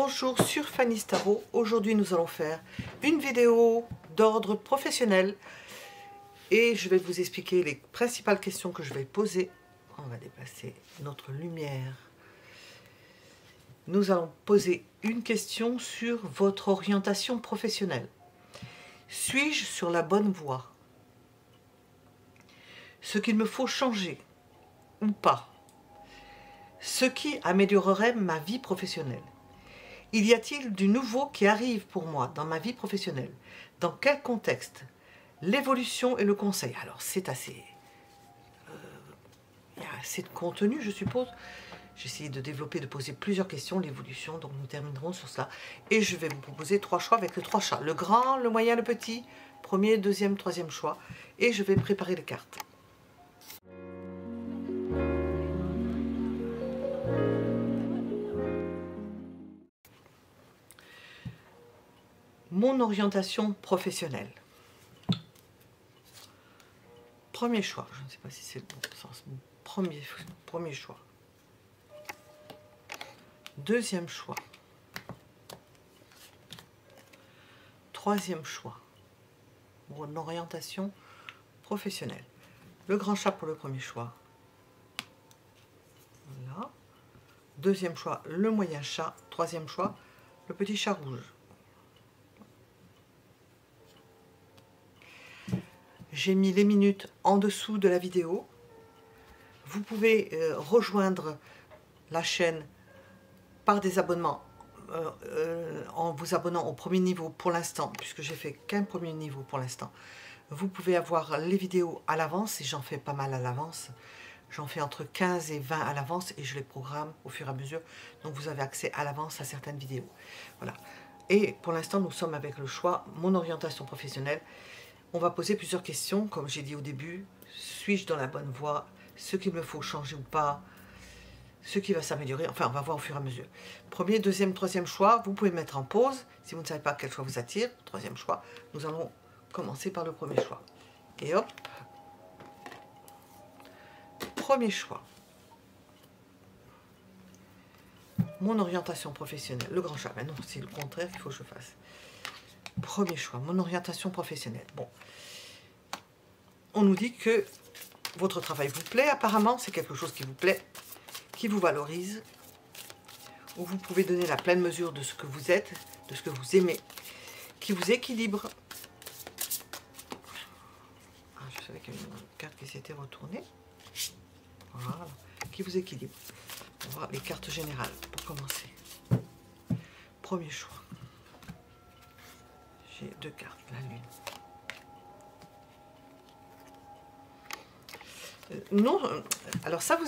Bonjour sur Fanny's Tarot. Aujourd'hui nous allons faire une vidéo d'ordre professionnel et je vais vous expliquer les principales questions que je vais poser. On va déplacer notre lumière. Nous allons poser une question sur votre orientation professionnelle. Suis-je sur la bonne voie? Ce qu'il me faut changer ou pas? Ce qui améliorerait ma vie professionnelle? Y a-t-il du nouveau qui arrive pour moi dans ma vie professionnelle? Dans quel contexte? L'évolution et le conseil. Alors c'est assez... il y a assez de contenu, je suppose. J'ai essayé de développer, de poser plusieurs questions. L'évolution, donc nous terminerons sur cela. Et je vais vous proposer 3 choix avec les 3 chats. Le grand, le moyen, le petit. Premier, deuxième, troisième choix. Et je vais préparer les cartes. Mon orientation professionnelle. Premier choix. Je ne sais pas si c'est le bon sens. Premier choix. Deuxième choix. Troisième choix. Mon orientation professionnelle. Le grand chat pour le premier choix. Voilà. Deuxième choix, le moyen chat. Troisième choix, le petit chat rouge. J'ai mis les minutes en dessous de la vidéo. Vous pouvez rejoindre la chaîne par des abonnements en vous abonnant au premier niveau pour l'instant, puisque j'ai fait qu'un premier niveau pour l'instant. Vous pouvez avoir les vidéos à l'avance, et j'en fais pas mal à l'avance. J'en fais entre 15 et 20 à l'avance et je les programme au fur et à mesure. Donc vous avez accès à l'avance à certaines vidéos. Voilà. Et pour l'instant, nous sommes avec le choix, mon orientation professionnelle. On va poser plusieurs questions, comme j'ai dit au début. Suis-je dans la bonne voie? Ce qu'il me faut changer ou pas? Ce qui va s'améliorer? Enfin, on va voir au fur et à mesure. Premier, deuxième, troisième choix. Vous pouvez mettre en pause. Si vous ne savez pas quel choix vous attire, troisième choix. Nous allons commencer par le premier choix. Et hop. Premier choix. Mon orientation professionnelle. Le grand chat. Mais non, c'est le contraire qu'il faut que je fasse. Premier choix. Mon orientation professionnelle. Bon. On nous dit que votre travail vous plaît. Apparemment, c'est quelque chose qui vous plaît, qui vous valorise, où vous pouvez donner la pleine mesure de ce que vous êtes, de ce que vous aimez, qui vous équilibre. Ah, je savais qu'il y avait une carte qui s'était retournée. Voilà, qui vous équilibre. On va voir les cartes générales pour commencer. Premier choix. J'ai 2 cartes, la lune. Non, alors ça vous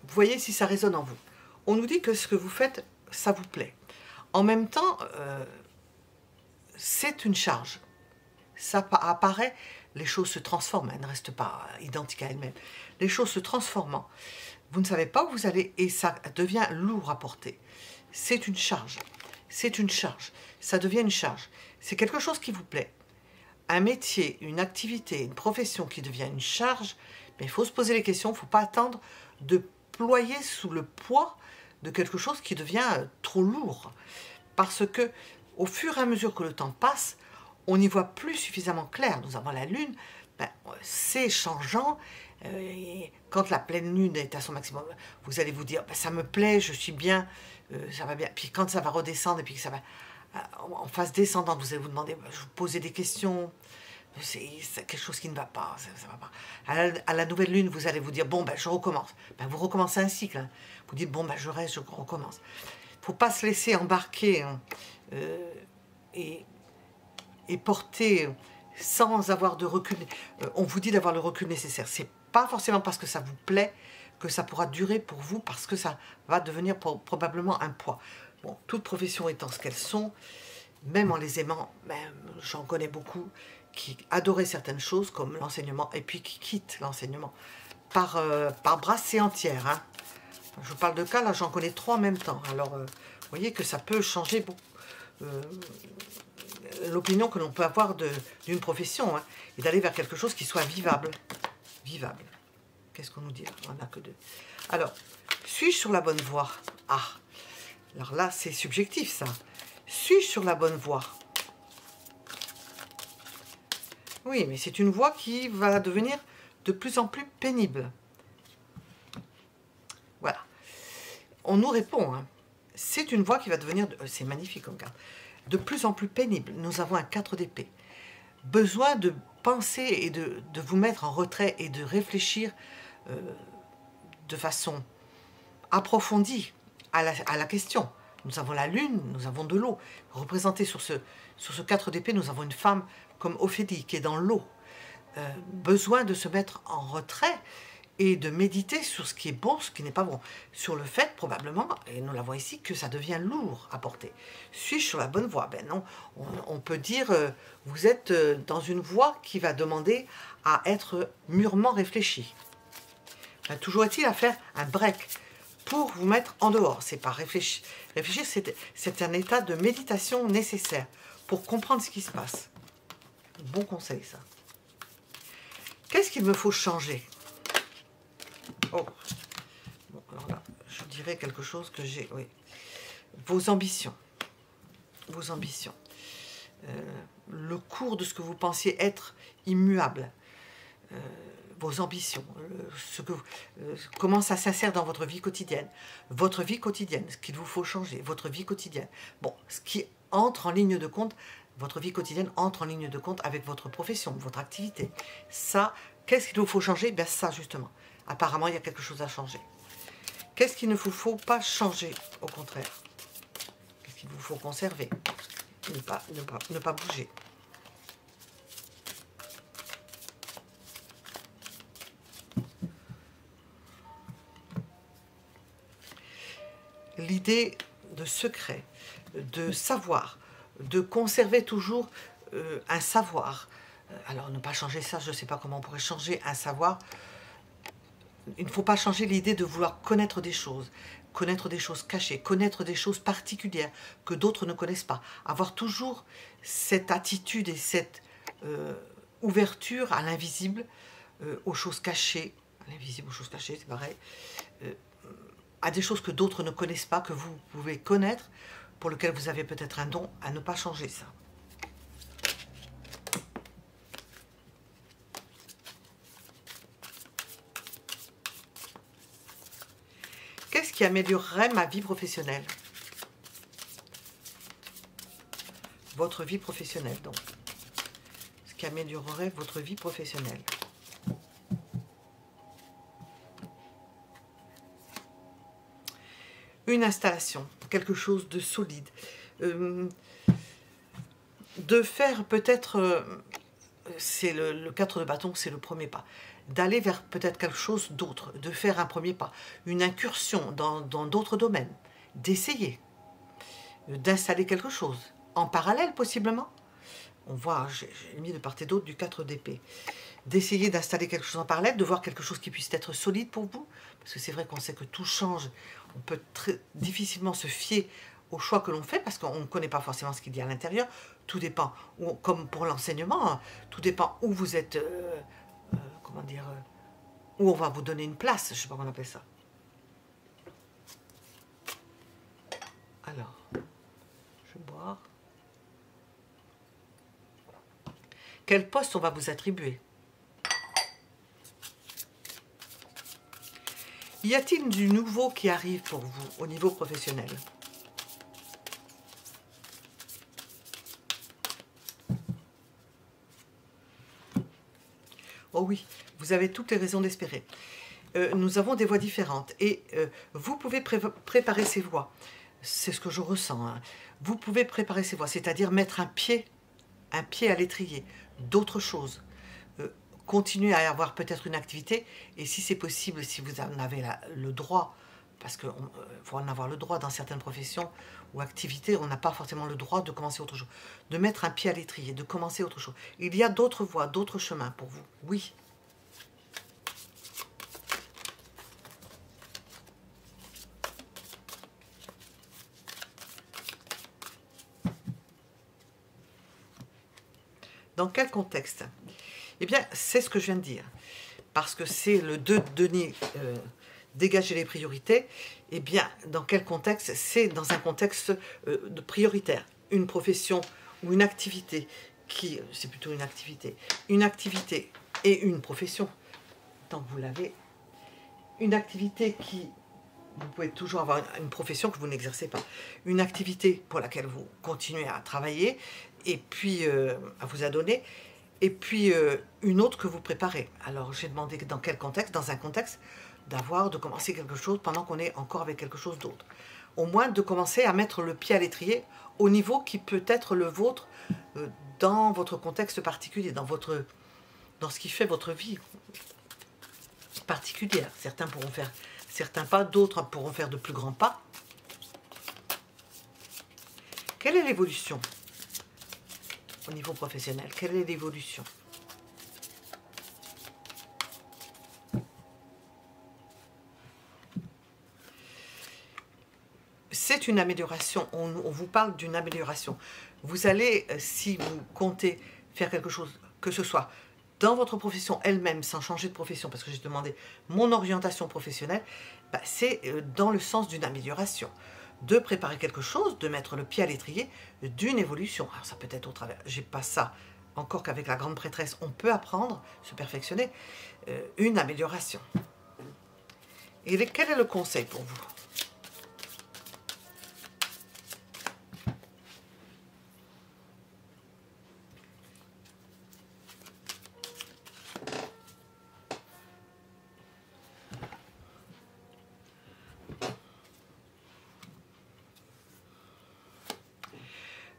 voyez si ça résonne en vous. On nous dit que ce que vous faites, ça vous plaît. En même temps, c'est une charge. Ça apparaît, les choses se transforment, elles ne restent pas identiques à elles-mêmes. Les choses se transforment. Vous ne savez pas où vous allez et ça devient lourd à porter. C'est une charge. C'est une charge. Ça devient une charge. C'est quelque chose qui vous plaît. Un métier, une activité, une profession qui devient une charge, mais il faut se poser les questions, il ne faut pas attendre de ployer sous le poids de quelque chose qui devient trop lourd. Parce que au fur et à mesure que le temps passe, on n'y voit plus suffisamment clair. Nous avons la lune, ben, c'est changeant. Quand la pleine lune est à son maximum, vous allez vous dire, ben, ça me plaît, je suis bien, ça va bien. Puis quand ça va redescendre et puis que ça va en phase descendante, vous allez vous demander, je vous posez des questions, c'est quelque chose qui ne va pas, ça va pas. À la nouvelle lune, vous allez vous dire, bon, ben, je recommence. Ben, vous recommencez un cycle. Hein. Vous dites, bon, ben, je reste, je recommence. Il ne faut pas se laisser embarquer hein, et porter sans avoir de recul. On vous dit d'avoir le recul nécessaire. C'est pas forcément parce que ça vous plaît que ça pourra durer pour vous, parce que ça va devenir probablement un poids. Bon, toutes professions étant ce qu'elles sont, même en les aimant, j'en connais beaucoup qui adoraient certaines choses comme l'enseignement et puis qui quittent l'enseignement par brassée entière. Hein. Je vous parle de cas, là j'en connais 3 en même temps. Alors, vous voyez que ça peut changer beaucoup. L'opinion que l'on peut avoir d'une profession, hein, et d'aller vers quelque chose qui soit vivable. Vivable. Qu'est-ce qu'on nous dit? On n'a que 2. Alors, suis-je sur la bonne voie? Ah, Alors là, c'est subjectif, ça. Suis-je sur la bonne voie? Oui, mais c'est une voie qui va devenir de plus en plus pénible. Voilà. On nous répond, hein. C'est une voie qui va devenir, c'est magnifique comme carte, de plus en plus pénible. Nous avons un 4 d'épée. Besoin de penser et de vous mettre en retrait et de réfléchir de façon approfondie à la question. Nous avons la lune, nous avons de l'eau. Représenté sur ce 4 d'épée, nous avons une femme comme Ophélie qui est dans l'eau. Besoin de se mettre en retrait et de méditer sur ce qui est bon, ce qui n'est pas bon. Sur le fait, probablement, et nous l'avons ici, que ça devient lourd à porter. Suis-je sur la bonne voie? Ben non, on peut dire, vous êtes dans une voie qui va demander à être mûrement réfléchie. Ben, toujours est-il à faire un break pour vous mettre en dehors. C'est pas réfléchir. Réfléchir, c'est un état de méditation nécessaire pour comprendre ce qui se passe. Bon conseil, ça. Qu'est-ce qu'il me faut changer? Oh, bon, alors là, je dirais quelque chose que j'ai, oui. Vos ambitions. Vos ambitions. Le cours de ce que vous pensiez être immuable. Vos ambitions. Comment ça s'insère dans votre vie quotidienne. Votre vie quotidienne, ce qu'il vous faut changer. Votre vie quotidienne. Bon, ce qui entre en ligne de compte, votre vie quotidienne entre en ligne de compte avec votre profession, votre activité. Ça, qu'est-ce qu'il vous faut changer? Ben ça, justement. Apparemment, il y a quelque chose à changer. Qu'est-ce qu'il ne vous faut pas changer, au contraire? Qu'est-ce qu'il vous faut conserver? Ne pas bouger. L'idée de secret, de savoir, de conserver toujours un savoir. Alors, ne pas changer ça, je ne sais pas comment on pourrait changer un savoir. Il ne faut pas changer l'idée de vouloir connaître des choses cachées, connaître des choses particulières que d'autres ne connaissent pas. Avoir toujours cette attitude et cette ouverture à l'invisible, aux choses cachées, à l'invisible, aux choses cachées, c'est pareil, à des choses que d'autres ne connaissent pas, que vous pouvez connaître, pour lesquelles vous avez peut-être un don, à ne pas changer ça. Qu'est-ce qui améliorerait ma vie professionnelle? Votre vie professionnelle, donc. Ce qui améliorerait votre vie professionnelle. Une installation, quelque chose de solide. De faire peut-être, c'est le 4 de bâton, c'est le premier pas. D'aller vers peut-être quelque chose d'autre, de faire un premier pas, une incursion dans d'autres domaines, d'essayer, d'installer quelque chose, en parallèle possiblement. On voit, j'ai mis de part et d'autre du 4 d'épée. D'essayer d'installer quelque chose en parallèle, de voir quelque chose qui puisse être solide pour vous, parce que c'est vrai qu'on sait que tout change, on peut très difficilement se fier au choix que l'on fait, parce qu'on ne connaît pas forcément ce qu'il y a à l'intérieur, tout dépend, comme pour l'enseignement, hein, tout dépend où vous êtes, comment dire, où on va vous donner une place, je ne sais pas comment on appelle ça. Alors, je vais boire. Quel poste on va vous attribuer? Y a-t-il du nouveau qui arrive pour vous au niveau professionnel? Oh oui, vous avez toutes les raisons d'espérer. Nous avons des voies différentes et vous pouvez préparer ces voies. C'est ce que je ressens. Hein. Vous pouvez préparer ces voies, c'est-à-dire mettre un pied à l'étrier, d'autres choses. Continuer à avoir peut-être une activité et si c'est possible, si vous en avez le droit, parce qu'il faut en avoir le droit dans certaines professions ou activités, on n'a pas forcément le droit de commencer autre chose. De mettre un pied à l'étrier, de commencer autre chose. Il y a d'autres voies, d'autres chemins pour vous, oui. Dans quel contexte? Eh bien, c'est ce que je viens de dire. Parce que c'est le 2 de denier dégager les priorités, eh bien, dans quel contexte? C'est dans un contexte de prioritaire. Une profession ou une activité qui, c'est plutôt une activité et une profession, tant que vous l'avez, une activité qui, vous pouvez toujours avoir une profession que vous n'exercez pas, une activité pour laquelle vous continuez à travailler et puis à vous adonner, et puis une autre que vous préparez. Alors j'ai demandé dans quel contexte? Dans un contexte de commencer quelque chose pendant qu'on est encore avec quelque chose d'autre. Au moins de commencer à mettre le pied à l'étrier au niveau qui peut être le vôtre dans votre contexte particulier, dans ce qui fait votre vie particulière. Certains pourront faire certains pas, d'autres pourront faire de plus grands pas. Quelle est l'évolution au niveau professionnel? Quelle est l'évolution? C'est une amélioration, on vous parle d'une amélioration. Vous allez, si vous comptez faire quelque chose, que ce soit dans votre profession elle-même, sans changer de profession, parce que j'ai demandé mon orientation professionnelle, bah, c'est dans le sens d'une amélioration, de préparer quelque chose, de mettre le pied à l'étrier d'une évolution. Alors ça peut être au travers, j'ai pas ça, encore qu'avec la grande prêtresse, on peut apprendre, se perfectionner, une amélioration. Et quel est le conseil pour vous?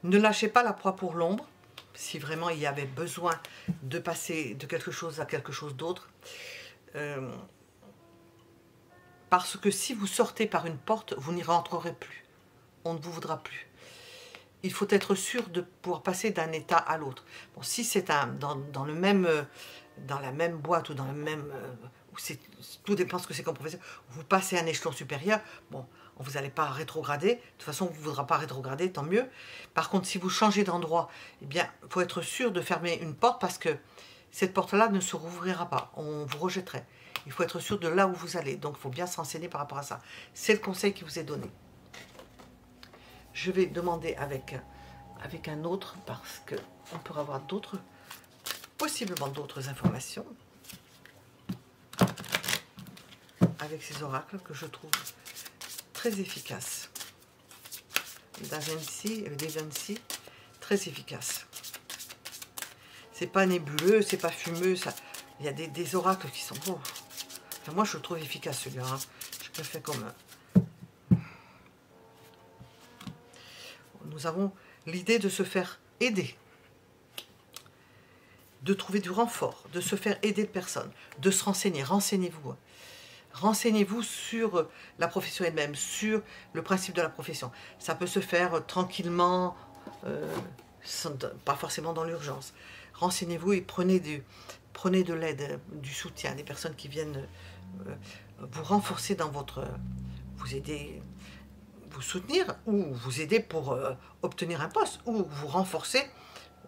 Ne lâchez pas la proie pour l'ombre, si vraiment il y avait besoin de passer de quelque chose à quelque chose d'autre. Parce que si vous sortez par une porte, vous n'y rentrerez plus. On ne vous voudra plus. Il faut être sûr de pouvoir passer d'un état à l'autre. Bon, si c'est dans la même boîte ou dans le même... tout dépend de ce que c'est comme professeur. Vous passez un échelon supérieur, bon, vous n'allez pas rétrograder. De toute façon, on ne voudra pas rétrograder, tant mieux. Par contre, si vous changez d'endroit, eh bien, il faut être sûr de fermer une porte parce que cette porte-là ne se rouvrira pas. On vous rejetterait. Il faut être sûr de là où vous allez. Donc, il faut bien se renseigner par rapport à ça. C'est le conseil qui vous est donné. Je vais demander avec un autre parce qu'on peut avoir possiblement d'autres informations avec ces oracles que je trouve très efficaces. Le Da Vinci et le Da Vinci, très efficaces. C'est pas nébuleux, c'est pas fumeux, ça. Il y a des oracles qui sont beaux. Enfin, moi, je le trouve efficace celui-là. Hein. Je le fais comme... Nous avons l'idée de se faire aider, de trouver du renfort, de se faire aider de personnes, de se renseigner. Renseignez-vous. Renseignez-vous sur la profession elle-même, sur le principe de la profession. Ça peut se faire tranquillement, pas forcément dans l'urgence. Renseignez-vous et prenez de l'aide, du soutien, des personnes qui viennent vous renforcer dans vous aider, vous soutenir ou vous aider pour obtenir un poste ou vous renforcer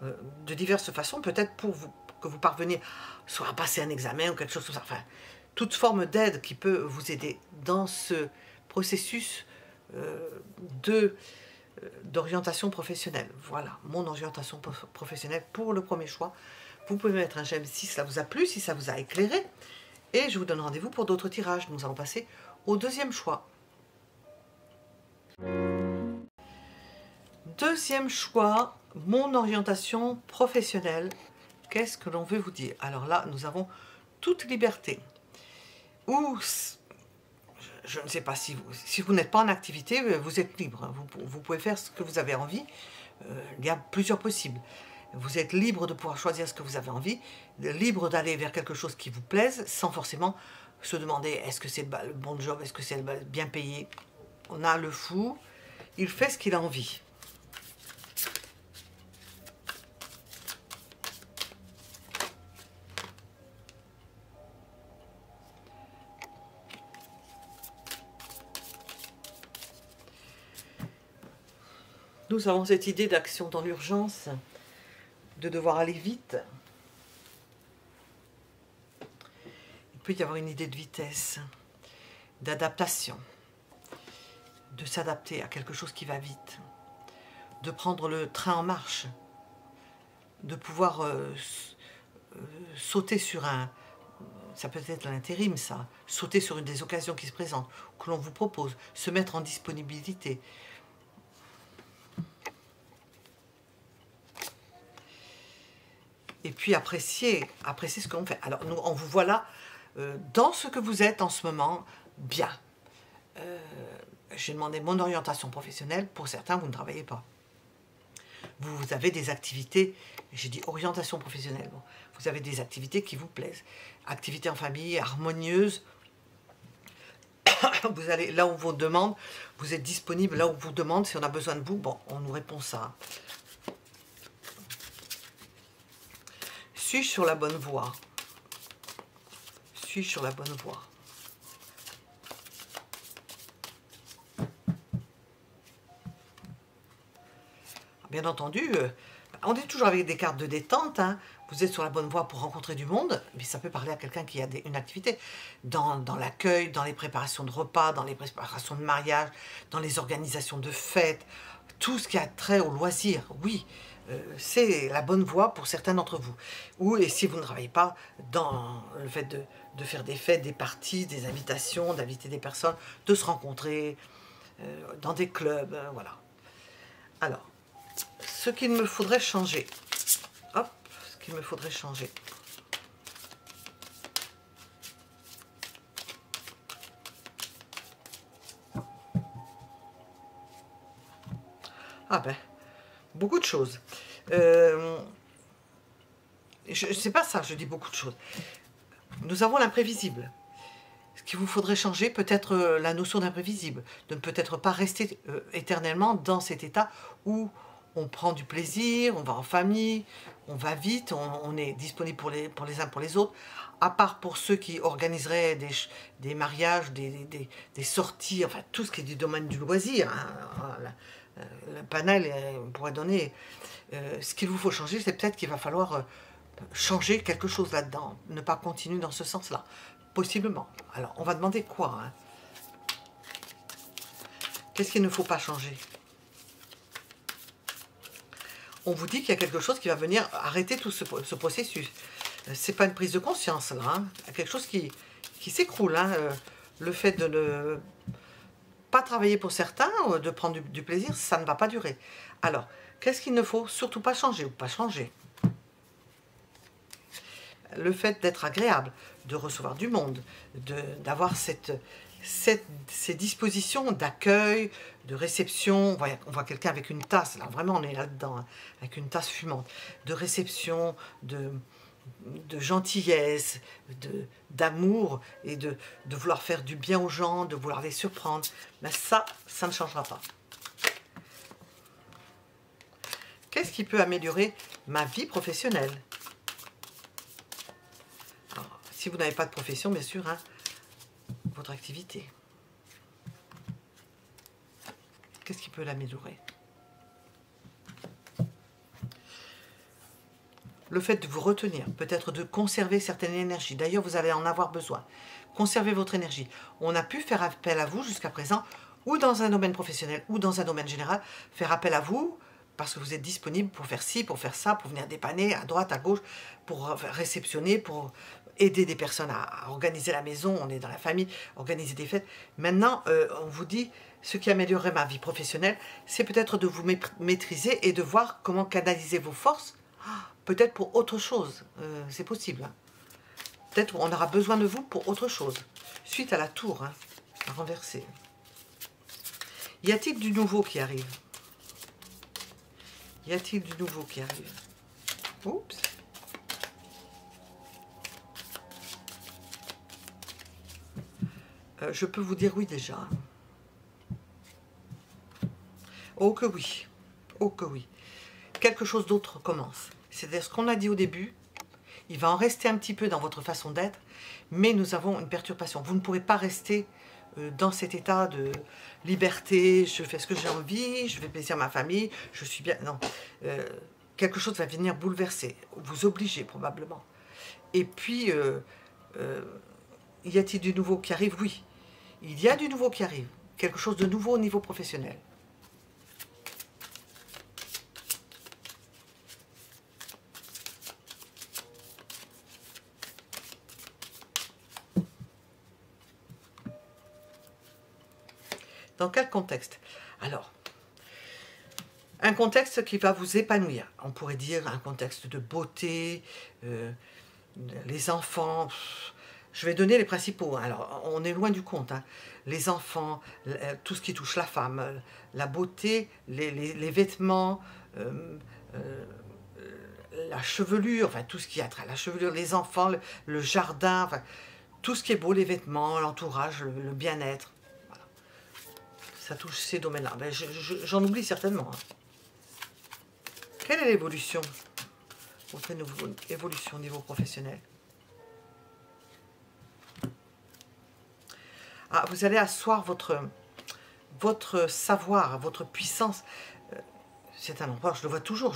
de diverses façons, peut-être que vous parveniez soit à passer un examen ou quelque chose comme ça. Enfin, toute forme d'aide qui peut vous aider dans ce processus d'orientation professionnelle. Voilà, mon orientation professionnelle pour le premier choix. Vous pouvez mettre un j'aime si cela vous a plu, si ça vous a éclairé. Et je vous donne rendez-vous pour d'autres tirages. Nous allons passer au deuxième choix. Deuxième choix, mon orientation professionnelle. Qu'est-ce que l'on veut vous dire? Alors là, nous avons toute liberté. Ou, je ne sais pas, si vous n'êtes pas en activité, vous êtes libre. Vous pouvez faire ce que vous avez envie. Il y a plusieurs possibles. Vous êtes libre de pouvoir choisir ce que vous avez envie, libre d'aller vers quelque chose qui vous plaise, sans forcément se demander est-ce que c'est le bon job, est-ce que c'est bien payé. On a le fou, il fait ce qu'il a envie. Nous avons cette idée d'action dans l'urgence, de devoir aller vite. Il peut y avoir une idée de vitesse. d'adaptation, de s'adapter à quelque chose qui va vite, de prendre le train en marche, de pouvoir sauter sur ça peut être l'intérim ça, sauter sur une des occasions qui se présentent, que l'on vous propose, se mettre en disponibilité. Et puis apprécier ce qu'on fait. Alors nous, on vous voit là, dans ce que vous êtes en ce moment, bien. J'ai demandé mon orientation professionnelle, pour certains vous ne travaillez pas. Vous avez des activités, j'ai dit orientation professionnelle, bon, vous avez des activités qui vous plaisent. Activités en famille, harmonieuses. Vous allez là où on vous demande, vous êtes disponible là où on vous demande, si on a besoin de vous, bon, on nous répond ça. Suis-je sur la bonne voie? Suis-je sur la bonne voie? Bien entendu, on est toujours avec des cartes de détente, hein. Vous êtes sur la bonne voie pour rencontrer du monde, mais ça peut parler à quelqu'un qui a une activité. Dans l'accueil, dans les préparations de repas, dans les préparations de mariage, dans les organisations de fêtes, tout ce qui a trait au loisir, oui, c'est la bonne voie pour certains d'entre vous. Ou, et si vous ne travaillez pas, dans le fait de faire des fêtes, des parties, des invitations, d'inviter des personnes, de se rencontrer dans des clubs, voilà. Alors, ce qu'il me faudrait changer. Hop, ce qu'il me faudrait changer. Ah ben, beaucoup de choses. C'est pas ça, je dis beaucoup de choses. Nous avons l'imprévisible. Ce qu'il vous faudrait changer, peut-être la notion d'imprévisible, de ne peut-être pas rester éternellement dans cet état où on prend du plaisir, on va en famille, on va vite, on est disponible pour les uns pour les autres, à part pour ceux qui organiseraient des mariages, des sorties, enfin tout ce qui est du domaine du loisir, hein, le panel, on pourrait donner. Ce qu'il vous faut changer, c'est peut-être qu'il va falloir changer quelque chose là-dedans, ne pas continuer dans ce sens-là. Possiblement. Alors, on va demander quoi, hein? Qu'est-ce qu'il ne faut pas changer? On vous dit qu'il y a quelque chose qui va venir arrêter tout ce processus. C'est pas une prise de conscience, là. Hein. Il y a quelque chose qui s'écroule. Hein. Le fait de ne pas travailler pour certains, de prendre du plaisir, ça ne va pas durer. Alors, qu'est-ce qu'il ne faut surtout pas changer ou pas changer? Le fait d'être agréable, de recevoir du monde, d'avoir ces dispositions d'accueil, de réception. On voit quelqu'un avec une tasse, là vraiment on est là-dedans, hein, avec une tasse fumante, de réception, de gentillesse, d'amour et de vouloir faire du bien aux gens, de vouloir les surprendre. Mais ça ne changera pas. Qu'est-ce qui peut améliorer ma vie professionnelle? Alors, si vous n'avez pas de profession, bien sûr, hein, votre activité. Qu'est-ce qui peut l'améliorer? Le fait de vous retenir, peut-être de conserver certaines énergies. D'ailleurs, vous allez en avoir besoin. Conservez votre énergie. On a pu faire appel à vous jusqu'à présent, ou dans un domaine professionnel, ou dans un domaine général, faire appel à vous, parce que vous êtes disponible pour faire ci, pour faire ça, pour venir dépanner à droite, à gauche, pour réceptionner, pour aider des personnes à organiser la maison, on est dans la famille, organiser des fêtes. Maintenant, on vous dit, ce qui améliorerait ma vie professionnelle, c'est peut-être de vous maîtriser et de voir comment canaliser vos forces, peut-être pour autre chose, c'est possible. Hein. Peut-être on aura besoin de vous pour autre chose. Suite à la tour, hein, à renverser. Y a-t-il du nouveau qui arrive? Y a-t-il du nouveau qui arrive? Oups. Je peux vous dire oui déjà. Oh que oui. Oh que oui. Quelque chose d'autre commence. C'est-à-dire ce qu'on a dit au début, il va en rester un petit peu dans votre façon d'être, mais nous avons une perturbation. Vous ne pourrez pas rester dans cet état de liberté, je fais ce que j'ai envie, je fais plaisir à ma famille, je suis bien... Non, quelque chose va venir bouleverser, vous obliger probablement. Et puis, y a-t-il du nouveau qui arrive? Oui. Il y a du nouveau qui arrive, quelque chose de nouveau au niveau professionnel. Dans quel contexte? Alors, un contexte qui va vous épanouir. On pourrait dire un contexte de beauté, les enfants. Je vais donner les principaux. Alors, on est loin du compte. Hein. Les enfants, tout ce qui touche la femme, la beauté, les vêtements, la chevelure, enfin tout ce qui a trait à la chevelure, les enfants, le jardin, enfin, tout ce qui est beau, les vêtements, l'entourage, le bien-être. Voilà. Ça touche ces domaines-là. Ben, j'en oublie certainement. Hein. Quelle est l'évolution? Votre évolution au niveau professionnel? Ah, vous allez asseoir votre savoir, votre puissance. C'est un empereur, je le vois toujours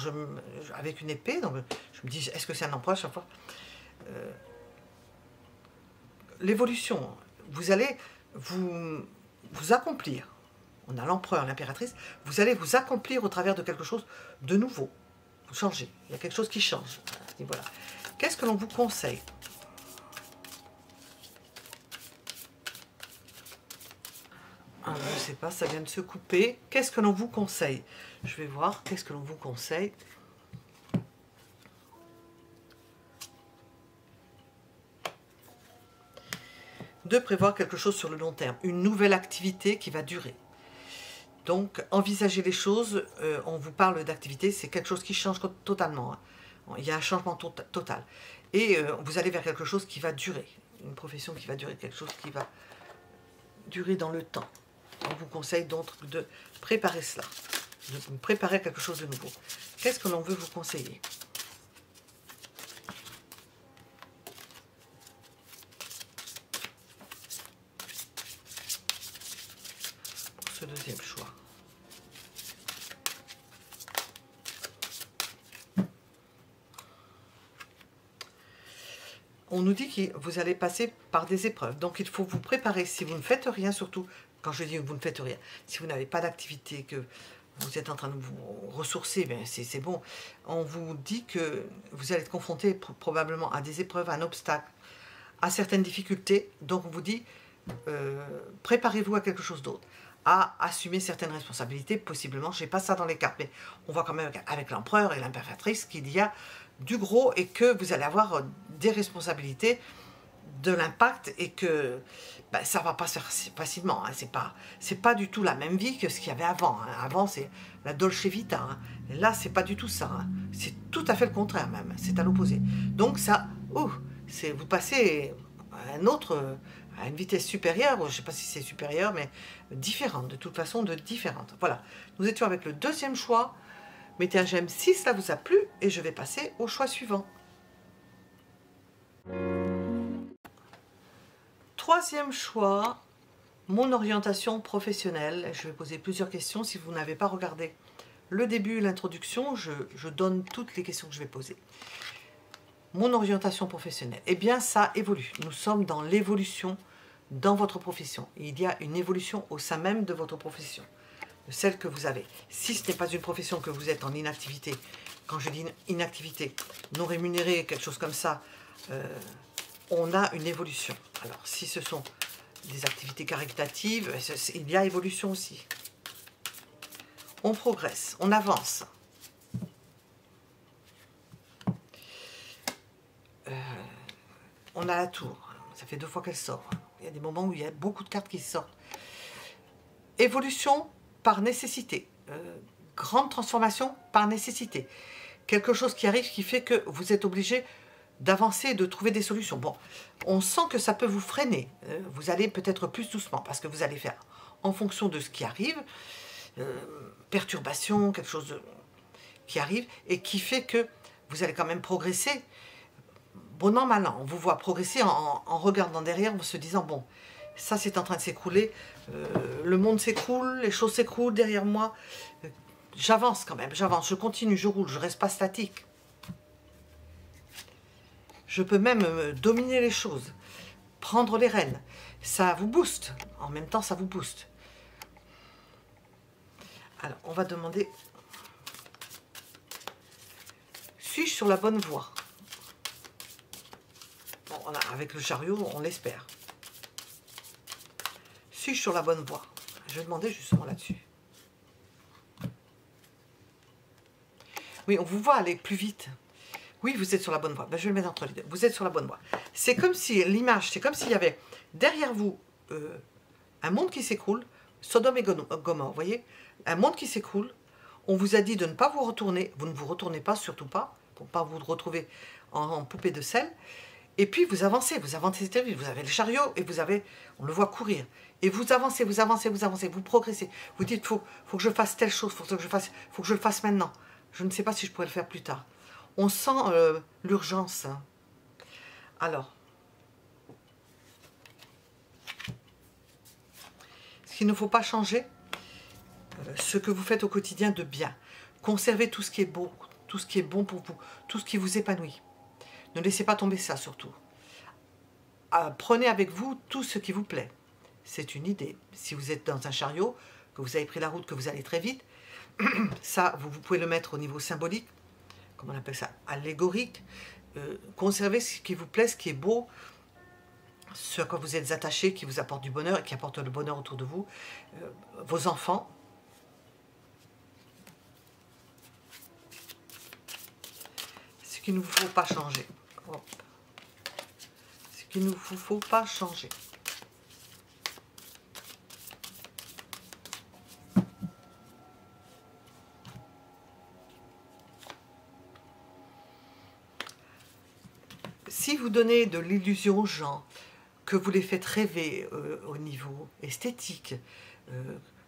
avec une épée, donc je me dis, est-ce que c'est un empereur à chaque fois? L'évolution, vous allez vous accomplir. On a l'empereur, l'impératrice, vous allez vous accomplir au travers de quelque chose de nouveau. Vous changez, il y a quelque chose qui change. Et voilà. Qu'est-ce que l'on vous conseille? Ah, je ne sais pas, ça vient de se couper. Qu'est-ce que l'on vous conseille? Je vais voir, qu'est-ce que l'on vous conseille? De prévoir quelque chose sur le long terme, une nouvelle activité qui va durer. Donc, envisagez les choses, on vous parle d'activité, c'est quelque chose qui change totalement. Hein. Il y a un changement total. Et vous allez vers quelque chose qui va durer, une profession qui va durer, quelque chose qui va durer dans le temps. On vous conseille donc de préparer cela, de préparer quelque chose de nouveau. Qu'est-ce que l'on veut vous conseiller? Pour ce deuxième choix. On nous dit que vous allez passer par des épreuves. Donc, il faut vous préparer. Si vous ne faites rien, surtout, quand je dis que vous ne faites rien, si vous n'avez pas d'activité, que vous êtes en train de vous ressourcer, ben c'est bon. On vous dit que vous allez être confronté probablement à des épreuves, à un obstacle, à certaines difficultés. Donc, on vous dit, préparez-vous à quelque chose d'autre, à assumer certaines responsabilités, possiblement. Je n'ai pas ça dans les cartes, mais on voit quand même avec l'empereur et l'impératrice qu'il y a du gros et que vous allez avoir des responsabilités, de l'impact et que ben, ça ne va pas se faire facilement. Hein. C'est pas du tout la même vie que ce qu'il y avait avant. Hein. Avant, c'est la Dolce Vita. Hein. Et là, c'est pas du tout ça. Hein. C'est tout à fait le contraire même. C'est à l'opposé. Donc ça, vous passez à à une vitesse supérieure, je ne sais pas si c'est supérieur, mais différente, de toute façon, différente. Voilà. Nous étions avec le deuxième choix. Mettez un j'aime si cela vous a plu et je vais passer au choix suivant. Troisième choix, mon orientation professionnelle. Je vais poser plusieurs questions. Si vous n'avez pas regardé le début et l'introduction, je donne toutes les questions que je vais poser. Mon orientation professionnelle, eh bien ça évolue. Nous sommes dans l'évolution dans votre profession. Il y a une évolution au sein même de votre profession, de celle que vous avez. Si ce n'est pas une profession que vous êtes en inactivité, quand je dis inactivité, non rémunérée, quelque chose comme ça, on a une évolution. Alors, si ce sont des activités caritatives, il y a évolution aussi. On progresse, on avance. On a la tour, ça fait 2 fois qu'elle sort. Il y a des moments où il y a beaucoup de cartes qui sortent. Évolution par nécessité. Grande transformation par nécessité. Quelque chose qui arrive qui fait que vous êtes obligé d'avancer et de trouver des solutions. Bon, on sent que ça peut vous freiner. Vous allez peut-être plus doucement parce que vous allez faire en fonction de ce qui arrive, perturbation, quelque chose qui arrive et qui fait que vous allez quand même progresser. Bon an, mal an, on vous voit progresser en regardant derrière, en se disant, bon, ça c'est en train de s'écrouler, le monde s'écroule, les choses s'écroulent derrière moi, j'avance quand même, j'avance, je continue, je roule, je ne reste pas statique. Je peux même dominer les choses, prendre les rênes. ça vous booste. En même temps, ça vous booste. Alors, on va demander, suis-je sur la bonne voie? Bon, avec le chariot, on l'espère. Suis-je sur la bonne voie? Je vais demander justement là-dessus. Oui, on vous voit aller plus vite. Oui, vous êtes sur la bonne voie. Ben, je vais le mettre entre les deux. Vous êtes sur la bonne voie. C'est comme si, l'image, c'est comme s'il y avait derrière vous un monde qui s'écroule, Sodome et Gomorrhe, vous voyez? Un monde qui s'écroule. On vous a dit de ne pas vous retourner. Vous ne vous retournez pas, surtout pas, pour ne pas vous retrouver en poupée de sel. Et puis vous avancez très vite. Vous avez le chariot et vous avez, on le voit courir. Et vous avancez, vous avancez, vous avancez, vous progressez. Vous dites, faut que je fasse telle chose, faut que je le fasse maintenant. Je ne sais pas si je pourrais le faire plus tard. On sent l'urgence. Alors, ce qu'il ne faut pas changer, ce que vous faites au quotidien de bien. Conservez tout ce qui est beau, tout ce qui est bon pour vous, tout ce qui vous épanouit. Ne laissez pas tomber ça surtout. Prenez avec vous tout ce qui vous plaît. C'est une idée. Si vous êtes dans un chariot, que vous avez pris la route, que vous allez très vite, ça, vous pouvez le mettre au niveau symbolique, comment on appelle ça, allégorique. Conservez ce qui vous plaît, ce qui est beau, ce à quoi vous êtes attaché, qui vous apporte du bonheur et qui apporte le bonheur autour de vous. Vos enfants. Ce qu'il ne vous faut pas changer. Hop. Ce qu'il ne vous faut pas changer. Si vous donnez de l'illusion aux gens, que vous les faites rêver au niveau esthétique,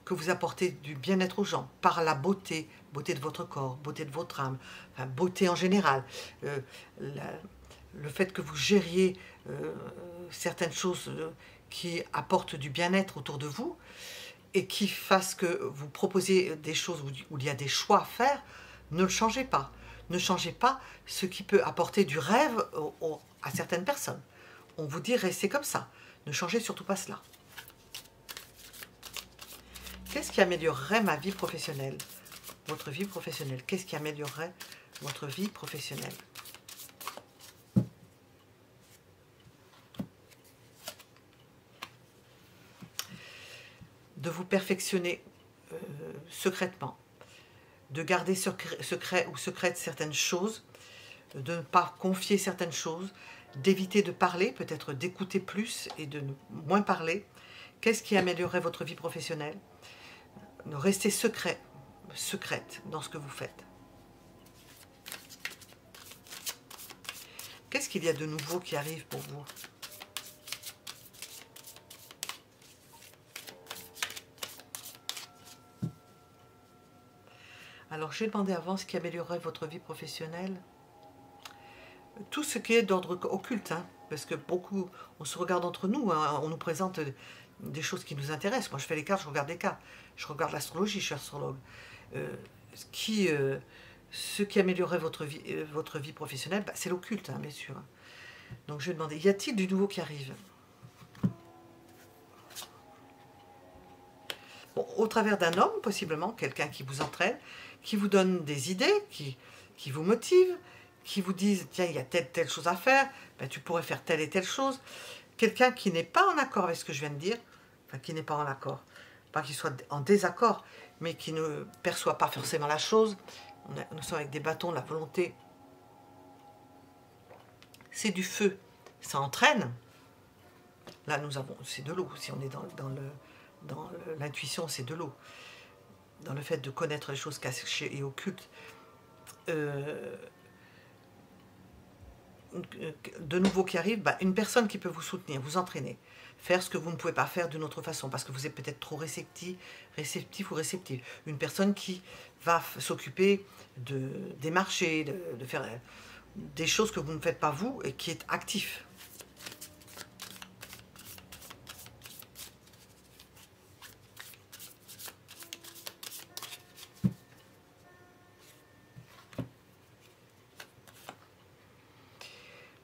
que vous apportez du bien-être aux gens, par la beauté, beauté de votre corps, beauté de votre âme, enfin, beauté en général, le fait que vous gériez certaines choses qui apportent du bien-être autour de vous, et qui fassent que vous proposez des choses où il y a des choix à faire, ne le changez pas. Ne changez pas ce qui peut apporter du rêve à certaines personnes. On vous dit restez comme ça. Ne changez surtout pas cela. Qu'est-ce qui améliorerait ma vie professionnelle? Votre vie professionnelle. Qu'est-ce qui améliorerait votre vie professionnelle? De vous perfectionner secrètement. De garder secret ou secrète certaines choses, de ne pas confier certaines choses, d'éviter de parler, peut-être d'écouter plus et de moins parler. Qu'est-ce qui améliorerait votre vie professionnelle? De rester secrète dans ce que vous faites. Qu'est-ce qu'il y a de nouveau qui arrive pour vous? Alors, j'ai demandé avant ce qui améliorerait votre vie professionnelle. Tout ce qui est d'ordre occulte, hein, parce que beaucoup, on se regarde entre nous, hein, on nous présente des choses qui nous intéressent. Moi, je fais les cartes, je regarde les cartes, je regarde l'astrologie, je suis astrologue. Ce qui améliorerait votre vie professionnelle, bah, c'est l'occulte, hein, bien sûr. Donc, je vais demander, y a-t-il du nouveau qui arrive? Bon, au travers d'un homme, possiblement, quelqu'un qui vous entraîne, qui vous donne des idées, qui vous motive, qui vous disent, tiens, il y a telle chose à faire, ben, tu pourrais faire telle et telle chose. Quelqu'un qui n'est pas en accord avec ce que je viens de dire, enfin, qui n'est pas en accord, pas qu'il soit en désaccord, mais qui ne perçoit pas forcément la chose. Nous sommes avec des bâtons, la volonté, c'est du feu, ça entraîne. Là, c'est de l'eau, si on est dans l'intuition, c'est de l'eau. Dans le fait de connaître les choses cachées et occultes, de nouveau qui arrive, bah, une personne qui peut vous soutenir, vous entraîner, faire ce que vous ne pouvez pas faire d'une autre façon, parce que vous êtes peut-être trop réceptif ou réceptive. Une personne qui va s'occuper des marchés, de faire des choses que vous ne faites pas vous, et qui est actif.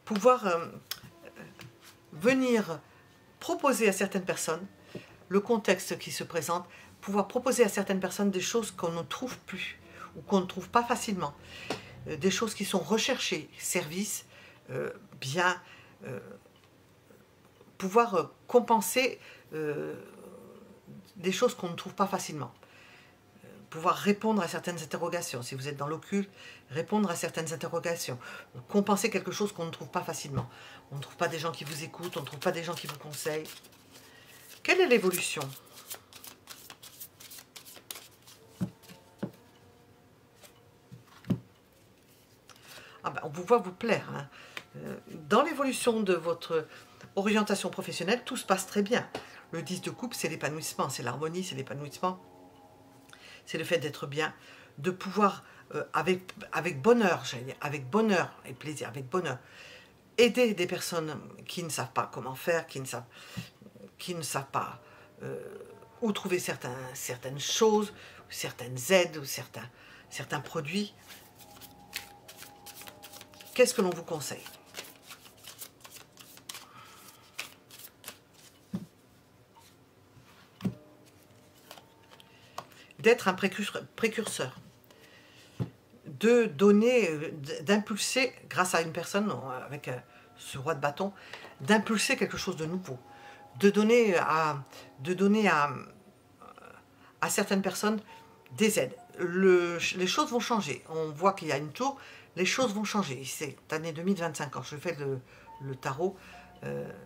pouvoir venir proposer à certaines personnes, le contexte qui se présente, pouvoir proposer à certaines personnes des choses qu'on ne trouve plus ou qu'on ne trouve pas facilement, des choses qui sont recherchées, services, biens, pouvoir compenser des choses qu'on ne trouve pas facilement, pouvoir répondre à certaines interrogations, si vous êtes dans l'occulte, répondre à certaines interrogations, compenser quelque chose qu'on ne trouve pas facilement. On ne trouve pas des gens qui vous écoutent, on ne trouve pas des gens qui vous conseillent. Quelle est l'évolution ? Ah ben, on vous voit vous plaire. Hein. Dans l'évolution de votre orientation professionnelle, tout se passe très bien. Le 10 de coupe, c'est l'épanouissement, c'est l'harmonie, c'est l'épanouissement. C'est le fait d'être bien, de pouvoir, avec bonheur, j'allais dire, avec bonheur et plaisir, avec bonheur, aider des personnes qui ne savent pas comment faire, qui ne savent pas où trouver certaines choses, certaines aides, ou certains produits. Qu'est-ce que l'on vous conseille ? D'être un précurseur, de donner, d'impulser, grâce à une personne, avec ce roi de bâton, d'impulser quelque chose de nouveau, de donner à certaines personnes des aides. Les choses vont changer. On voit qu'il y a une tour, les choses vont changer. Cette année 2025, quand je fais le tarot,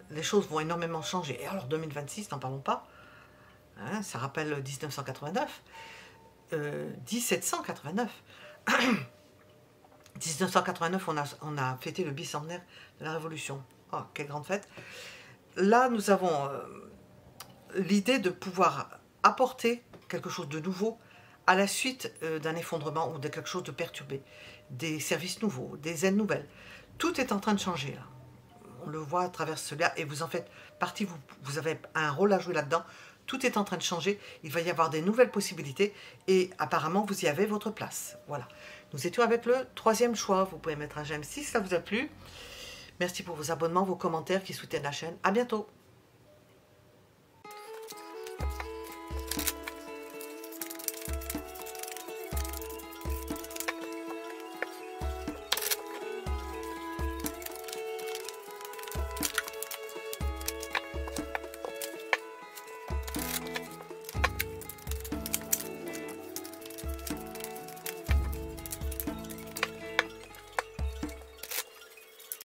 les choses vont énormément changer. Et alors 2026, n'en parlons pas. Hein, ça rappelle 1989, 1789. 1989, on a fêté le bicentenaire de la Révolution. Oh, quelle grande fête! Là, nous avons l'idée de pouvoir apporter quelque chose de nouveau à la suite d'un effondrement ou de quelque chose de perturbé. Des services nouveaux, des aides nouvelles. Tout est en train de changer, là. On le voit à travers cela, et vous en faites partie, vous avez un rôle à jouer là-dedans. Tout est en train de changer, il va y avoir des nouvelles possibilités, et apparemment, vous y avez votre place. Voilà. Nous étions avec le 3e choix. Vous pouvez mettre un j'aime si ça vous a plu. Merci pour vos abonnements, vos commentaires qui soutiennent la chaîne. À bientôt.